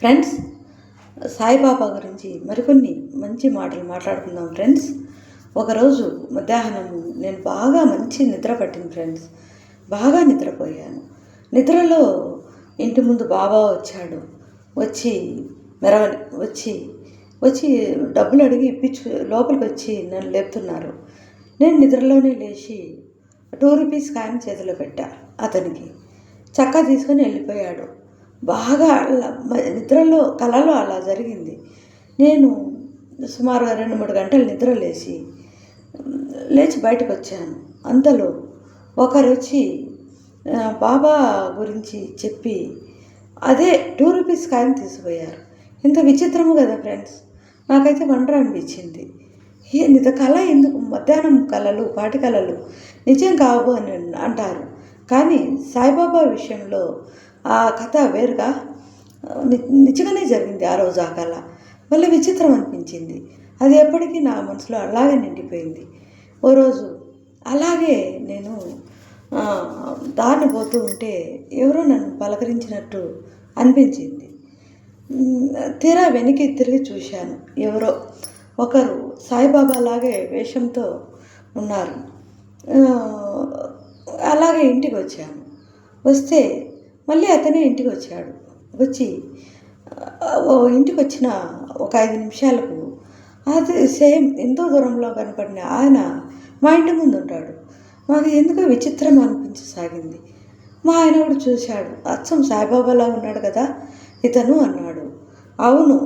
Friends, Saibaba గురించి మరికొన్ని మంచి మాటలు మాట్లాడుకుందాం ఫ్రెండ్స్. ఒకరోజు మధ్యాహ్నము నేను బాగా మంచి నిద్ర పట్టింది ఫ్రెండ్స్. బాగా నిద్రపోయాను. నిద్రలో ఇంటి ముందు బాబా వచ్చాడు. వచ్చి మెరవని వచ్చి వచ్చి డబ్బులు అడిగి ఇప్పించు లోపలికి వచ్చి నన్ను లేపుతున్నారు. నేను నిద్రలోనే లేచి 2 రూపీస్ కాయిన్ చేతిలో పెట్టా. అతనికి చక్కా తీసుకొని వెళ్ళిపోయాడు. బాగా నిద్రలో కలలో అలా జరిగింది. నేను సుమారుగా 2-3 గంటలు నిద్ర లేచి బయటకు వచ్చాను. అంతలో ఒకరు వచ్చి బాబా గురించి చెప్పి అదే 2 రూపీస్ కాయిన్ తీసుకుపోయారు. ఇంత విచిత్రము కదా ఫ్రెండ్స్. నాకైతే వండర్ అనిపించింది. ఇంత కళ ఎందుకు? మధ్యాహ్నం కళలు, పాటి కళలు నిజం కావు అని అంటారు. కానీ సాయిబాబా విషయంలో ఆ కథ వేరుగా నిజంగానే జరిగింది. ఆ రోజు ఆ కళ మళ్ళీ విచిత్రం అనిపించింది. అది ఎప్పటికీ నా మనసులో అలాగే నిండిపోయింది. ఓ రోజు అలాగే నేను దారిని పోతూ ఉంటే ఎవరో నన్ను పలకరించినట్టు అనిపించింది. తీరా వెనక్కి తిరిగి చూశాను. ఎవరో ఒకరు సాయిబాబా లాగే వేషంతో ఉన్నారు. అలాగే ఇంటికి వచ్చాను. వస్తే మళ్ళీ అతనే ఇంటికి వచ్చాడు. వచ్చి ఇంటికి వచ్చిన ఒక 5 నిమిషాలకు అది సేమ్ ఎంతో దూరంలో కనపడిన ఆయన మా ఇంటి ముందు ఉంటాడు. మాకు ఎందుకో విచిత్రం అనిపించసాగింది. మా ఆయన కూడా చూశాడు. అచ్చం సాయిబాబాలా ఉన్నాడు కదా ఇతను అన్నాడు. అవును,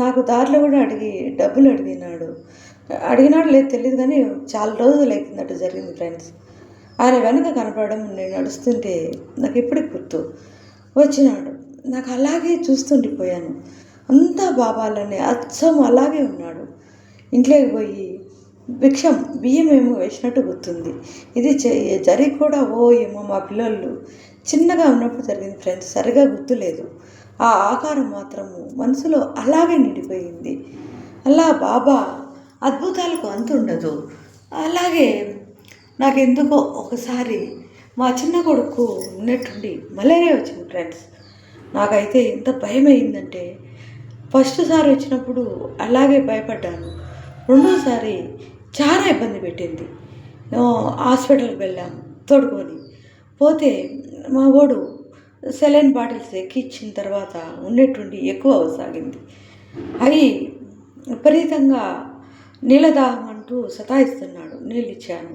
నాకు దారిలో కూడా డబ్బులు అడిగినాడు లేదు తెలియదు, కానీ చాలా రోజులు అయిపోయినట్టు జరిగింది ఫ్రెండ్స్. ఆయన వెనక కనపడడం నేను నడుస్తుంటే నాకు ఇప్పటికి గుర్తు వచ్చినాడు. నాకు అలాగే చూస్తుండిపోయాను. అంతా బాబాలనే అచ్చం అలాగే ఉన్నాడు. ఇంట్లోకి పోయి బియ్యం ఏమో వేసినట్టు గుర్తుంది. ఇది జరిగి కూడా ఏమో మా పిల్లలు చిన్నగా ఉన్నప్పుడు జరిగింది ఫ్రెండ్స్. సరిగా గుర్తులేదు. ఆ ఆకారం మాత్రము మనసులో అలాగే నిండిపోయింది. అలా బాబా అద్భుతాలకు అంతుండదు. అలాగే నాకెందుకో ఒకసారి మా చిన్న కొడుకు ఉన్నట్టుండి మలేరియా వచ్చింది ఫ్రెండ్స్. నాకైతే ఎంత భయం అయిందంటే, ఫస్ట్ సారి వచ్చినప్పుడు అలాగే భయపడ్డాను. రెండోసారి చాలా ఇబ్బంది పెట్టింది. హాస్పిటల్కి వెళ్ళాము తోడుకొని పోతే మా వాడు సెలైన్ బాటిల్స్ ఎక్కించిన తర్వాత ఉన్నట్టుండి ఎక్కువ అవసాగింది. అవి విపరీతంగా నీళ్ళ దాహం అంటూ సతాయిస్తున్నాడు. నీళ్ళు ఇచ్చాను.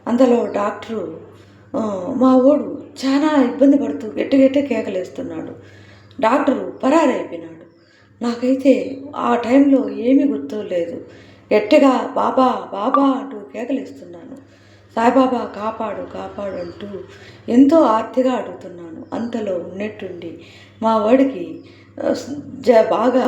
అందులో డాక్టరు మా వాడు చాలా ఇబ్బంది పడుతూ గట్టి కేకలేస్తున్నాడు. డాక్టరు పరారైపోయినాడు. నాకైతే ఆ టైంలో ఏమీ గుర్తులేదు. గట్టిగా బాబా బాబా అంటూ కేకలేస్తున్నాను. సాయిబాబా కాపాడు కాపాడు అంటూ ఎంతో ఆర్తిగా అడుగుతున్నాను. అంతలో ఉన్నట్టుండి మా వాడికి బాగా